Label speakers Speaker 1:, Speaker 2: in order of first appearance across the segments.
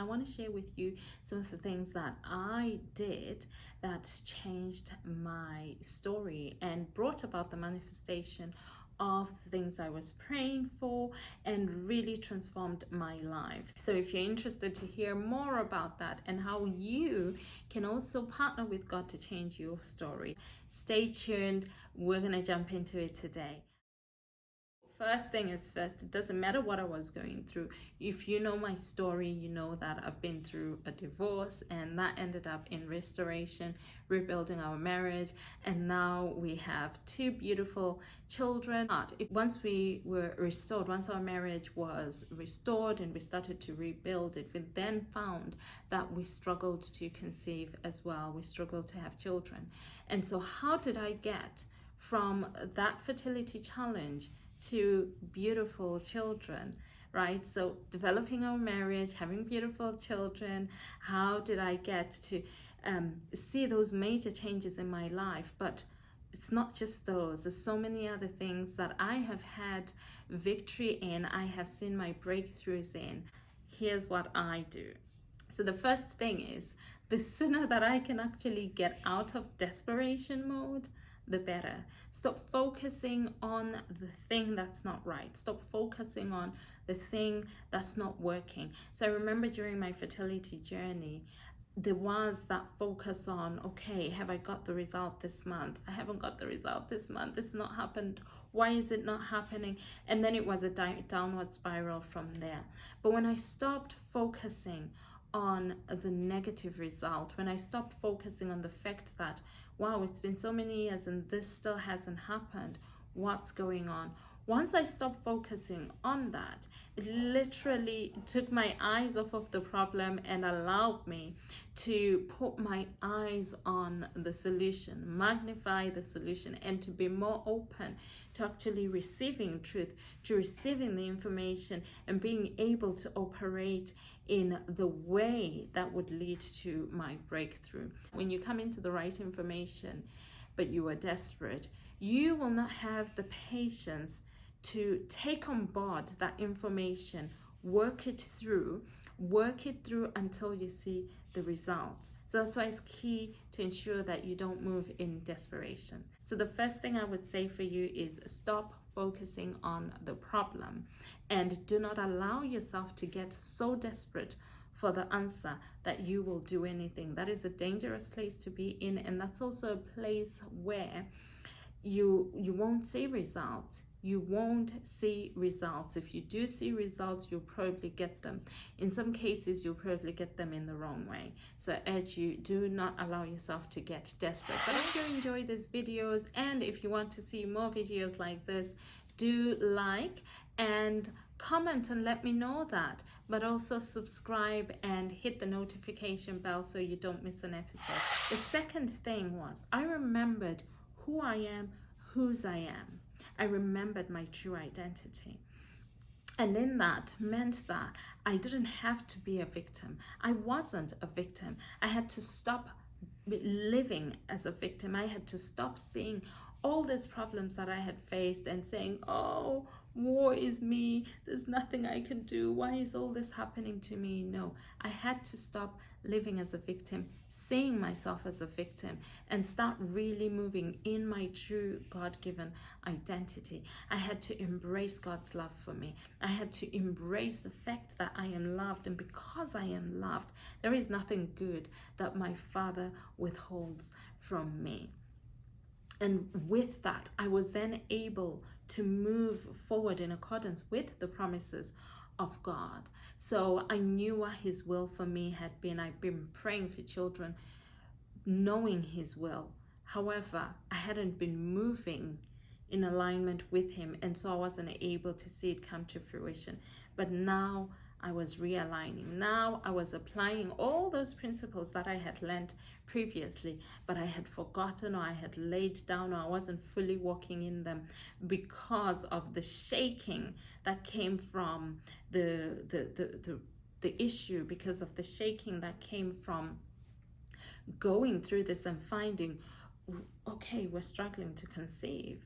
Speaker 1: want to share with you some of the things that I did that changed my story and brought about the manifestation of the things I was praying for and really transformed my life. So if you're interested to hear more about that and how you can also partner with God to change your story, stay tuned. We're going to jump into it today. First thing is first, it doesn't matter what I was going through. If you know my story, you know that I've been through a divorce, and that ended up in restoration, rebuilding our marriage, and now we have two beautiful children. Once we were restored, once our marriage was restored and we started to rebuild it, we then found that we struggled to conceive as well. We struggled to have children. And so how did I get from that fertility challenge to beautiful children, right? So developing our marriage, having beautiful children, how did I get to see those major changes in my life? But it's not just those. There's so many other things that I have had victory in, I have seen my breakthroughs in. Here's what I do. So the first thing is, the sooner that I can actually get out of desperation mode, the better. Stop focusing on the thing that's not right. Stop focusing on the thing that's not working. So I remember during my fertility journey, there was that focus on, okay, have I got the result this month? I haven't got the result this month. It's not happened. Why is it not happening? And then it was a downward spiral from there. But when I stopped focusing on the negative result, when I stopped focusing on the fact that, wow, it's been so many years and this still hasn't happened, what's going on? Once I stopped focusing on that, it literally took my eyes off of the problem and allowed me to put my eyes on the solution, magnify the solution, and to be more open to actually receiving truth, to receiving the information, and being able to operate in the way that would lead to my breakthrough. When you come into the right information, but you are desperate, you will not have the patience to take on board that information, work it through until you see the results. So that's why it's key to ensure that you don't move in desperation. So the first thing I would say for you is stop focusing on the problem and do not allow yourself to get so desperate for the answer that you will do anything. That is a dangerous place to be in, and that's also a place where you won't see results. You won't see results. If you do see results, you'll probably get them. In some cases, you'll probably get them in the wrong way. So I urge you, do not allow yourself to get desperate. But if you enjoy these videos and if you want to see more videos like this, do like and comment and let me know that. But also subscribe and hit the notification bell so you don't miss an episode. The second thing was, I remembered who I am, whose I am. I remembered my true identity. And in that meant that I didn't have to be a victim. I wasn't a victim. I had to stop living as a victim. I had to stop seeing all these problems that I had faced and saying, oh, woe is me, there's nothing I can do, why is all this happening to me? No, I had to stop living as a victim, seeing myself as a victim, and start really moving in my true God-given identity. I had to embrace God's love for me. I had to embrace the fact that I am loved, and because I am loved, there is nothing good that my Father withholds from me. And with that, I was then able to move forward in accordance with the promises of God. So I knew what His will for me had been. I've been praying for children, knowing His will. However, I hadn't been moving in alignment with Him, and so I wasn't able to see it come to fruition. But now I was realigning. Now I was applying all those principles that I had learned previously, but I had forgotten, or I had laid down, or I wasn't fully walking in them because of the shaking that came from the issue, because of the shaking that came from going through this and finding, okay, we're struggling to conceive.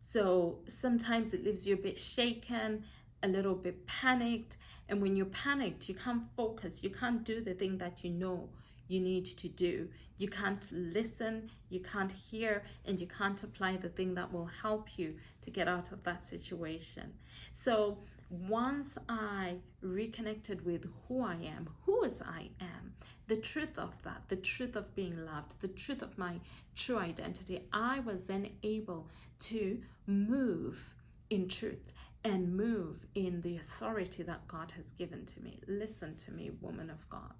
Speaker 1: So sometimes it leaves you a bit shaken. a little bit panicked. And when you're panicked, you can't focus, you can't do the thing that you know you need to do. You can't listen, you can't hear, and you can't apply the thing that will help you to get out of that situation. So once I reconnected with who I am, whose I am, the truth of that, the truth of being loved, the truth of my true identity, I was then able to move in truth and move in the authority that God has given to me. Listen to me, woman of God.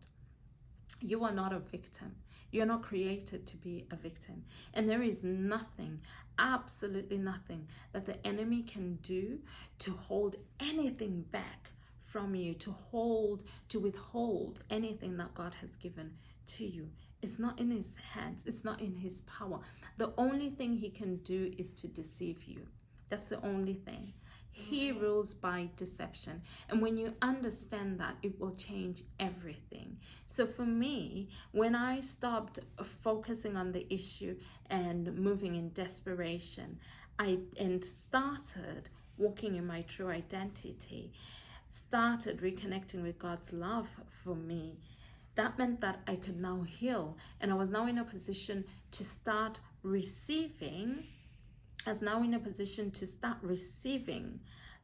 Speaker 1: You are not a victim. You're not created to be a victim. And there is nothing, absolutely nothing, that the enemy can do to hold anything back from you, to withhold anything that God has given to you. It's not in his hands. It's not in his power. The only thing he can do is to deceive you. That's the only thing. He rules by deception. And when you understand that, it will change everything. So for me, when I stopped focusing on the issue and moving in desperation, and started walking in my true identity, started reconnecting with God's love for me, that meant that I could now heal. And I was now in a position to start receiving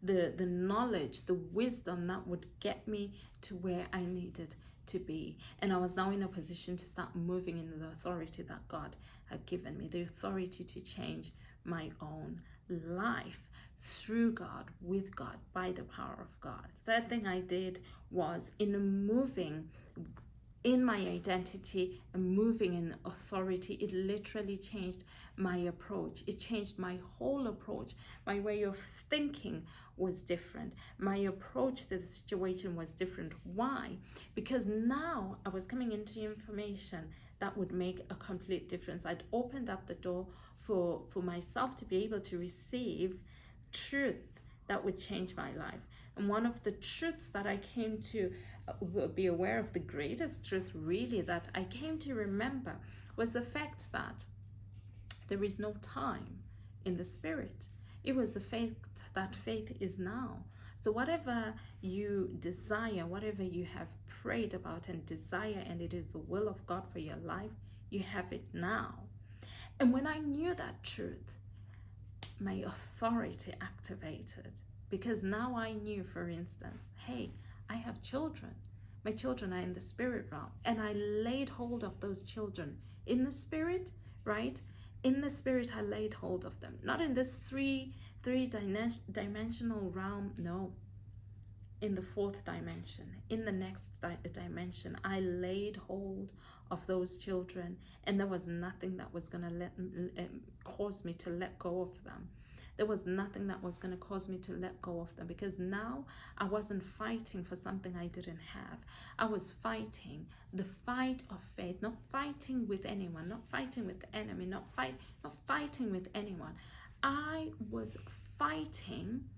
Speaker 1: the knowledge, the wisdom that would get me to where I needed to be. And I was now in a position to start moving in the authority that God had given me, the authority to change my own life through God, with God, by the power of God. Third thing I did was, in moving in my identity and moving in authority, it literally changed my approach. It changed my whole approach. My way of thinking was different. My approach to the situation was different. Why? Because now I was coming into information that would make a complete difference. I'd opened up the door for myself to be able to receive truth that would change my life. And one of the truths that I came to be aware of, the greatest truth really that I came to remember, was the fact that there is no time in the spirit. It was the faith that faith is now. So whatever you desire, whatever you have prayed about and desire, and it is the will of God for your life, you have it now. And when I knew that truth, my authority activated, because now I knew, for instance, hey, I have children. My children are in the spirit realm, and I laid hold of those children in the spirit, right? In the spirit, I laid hold of them, not in this three-dimensional realm, no. In the fourth dimension, in the next dimension, I laid hold of those children, and there was nothing that was going to cause me to let go of them. There was nothing that was going to cause me to let go of them, because now I wasn't fighting for something I didn't have. I was fighting the fight of faith, not fighting with anyone, not fighting with the enemy, not fighting with anyone. I was fighting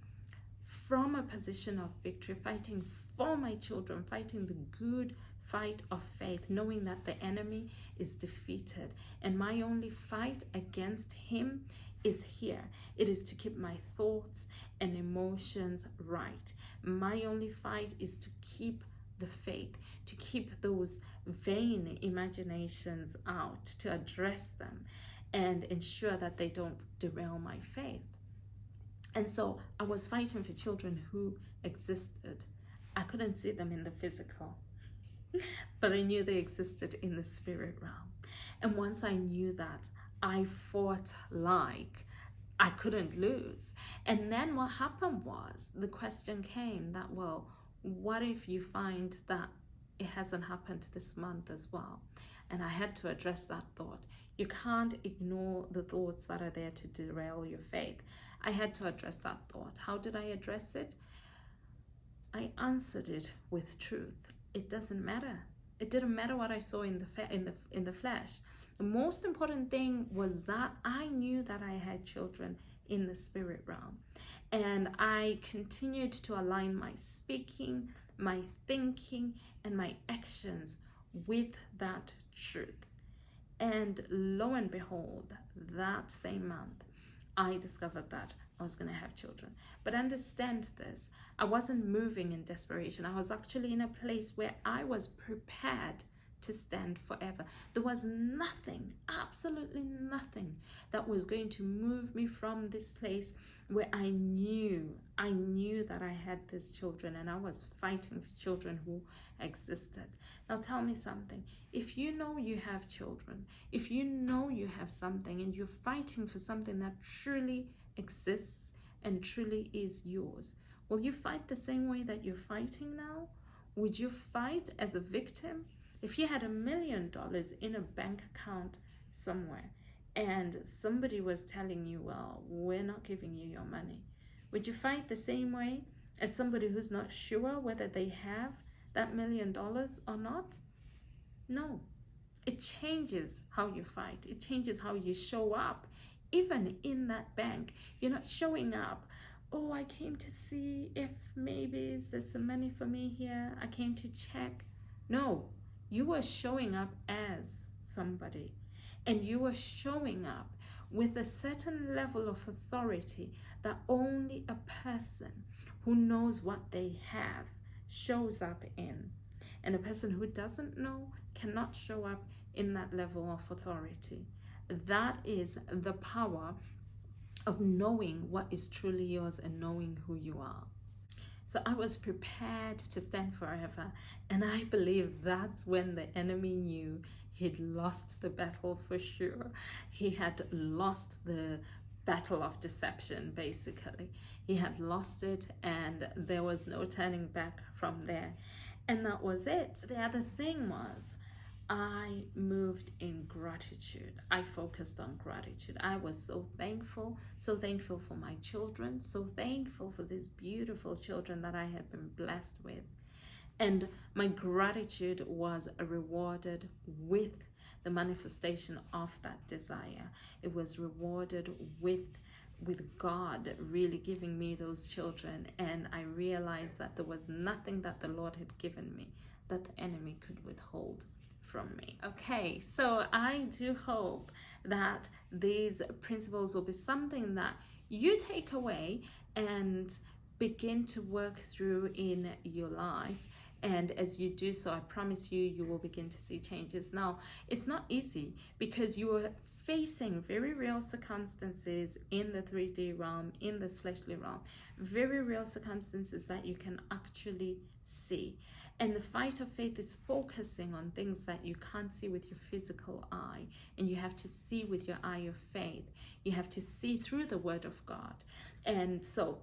Speaker 1: from a position of victory, fighting for my children, fighting the good fight of faith, knowing that the enemy is defeated, and my only fight against him is here. It is to keep my thoughts and emotions right. My only fight is to keep the faith, to keep those vain imaginations out, to address them and ensure that they don't derail my faith. And so I was fighting for children who existed. I couldn't see them in the physical, but I knew they existed in the spirit realm. And once I knew that, I fought like I couldn't lose. And then what happened was, the question came that, well, what if you find that it hasn't happened this month as well? And I had to address that thought. You can't ignore the thoughts that are there to derail your faith. I had to address that thought. How did I address it? I answered it with truth. It doesn't matter. It didn't matter what I saw in the flesh. The most important thing was that I knew that I had children in the spirit realm, and I continued to align my speaking, my thinking, and my actions with that truth. And lo and behold, that same month, I discovered that I was going to have children. But understand this, I wasn't moving in desperation. I was actually in a place where I was prepared to stand forever. There was nothing, absolutely nothing, that was going to move me from this place where I knew that I had these children, and I was fighting for children who existed. Now tell me something. If you know you have children, if you know you have something, and you're fighting for something that truly exists and truly is yours, will you fight the same way that you're fighting now? Would you fight as a victim? If you had $1 million in a bank account somewhere and somebody was telling you, well, we're not giving you your money, would you fight the same way as somebody who's not sure whether they have that $1 million or not? No. It changes how you fight. It changes how you show up. Even in that bank, you're not showing up, oh, I came to see if maybe there's some money for me here. I came to check. No. You are showing up as somebody, and you are showing up with a certain level of authority that only a person who knows what they have shows up in. And a person who doesn't know cannot show up in that level of authority. That is the power of knowing what is truly yours and knowing who you are. So I was prepared to stand forever. And I believe that's when the enemy knew he'd lost the battle for sure. He had lost the battle of deception, basically. He had lost it, and there was no turning back from there. And that was it. The other thing was, I moved in gratitude. I focused on gratitude. I was so thankful for my children, so thankful for these beautiful children that I had been blessed with. And my gratitude was rewarded with the manifestation of that desire. It was rewarded with God really giving me those children. And I realized that there was nothing that the Lord had given me that the enemy could withhold from me. Okay, so I do hope that these principles will be something that you take away and begin to work through in your life. And as you do so, I promise you, you will begin to see changes. Now, it's not easy because you are facing very real circumstances in the 3D realm, in this fleshly realm, very real circumstances that you can actually see. And the fight of faith is focusing on things that you can't see with your physical eye. And you have to see with your eye of faith. You have to see through the word of God. And so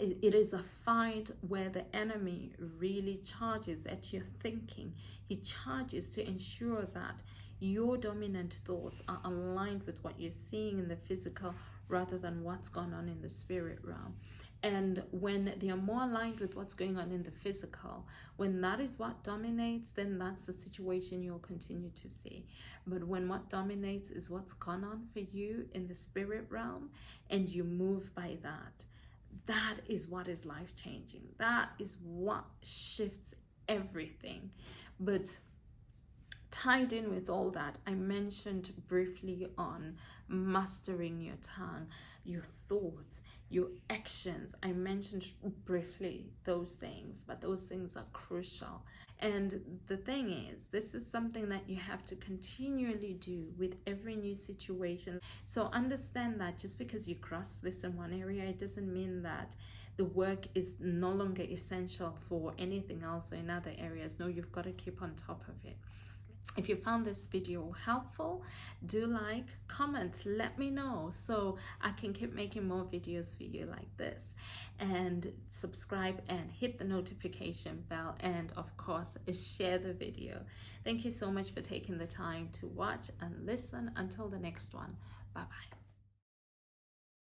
Speaker 1: it is a fight where the enemy really charges at your thinking. He charges to ensure that your dominant thoughts are aligned with what you're seeing in the physical rather than what's gone on in the spirit realm. And when they are more aligned with what's going on in the physical, when that is what dominates, then that's the situation you'll continue to see. But when what dominates is what's gone on for you in the spirit realm, and you move by that, that is what is life-changing. That is what shifts everything. But tied in with all that, I mentioned briefly on mastering your tongue, your thoughts, your actions. I mentioned briefly those things, but those things are crucial. And the thing is, this is something that you have to continually do with every new situation. So understand that just because you grasp this in one area, it doesn't mean that the work is no longer essential for anything else or in other areas. No, you've got to keep on top of it. If you found this video helpful, do like, comment, let me know so I can keep making more videos for you like this. And subscribe and hit the notification bell, and of course share the video. Thank you so much for taking the time to watch and listen. Until the next one, bye bye.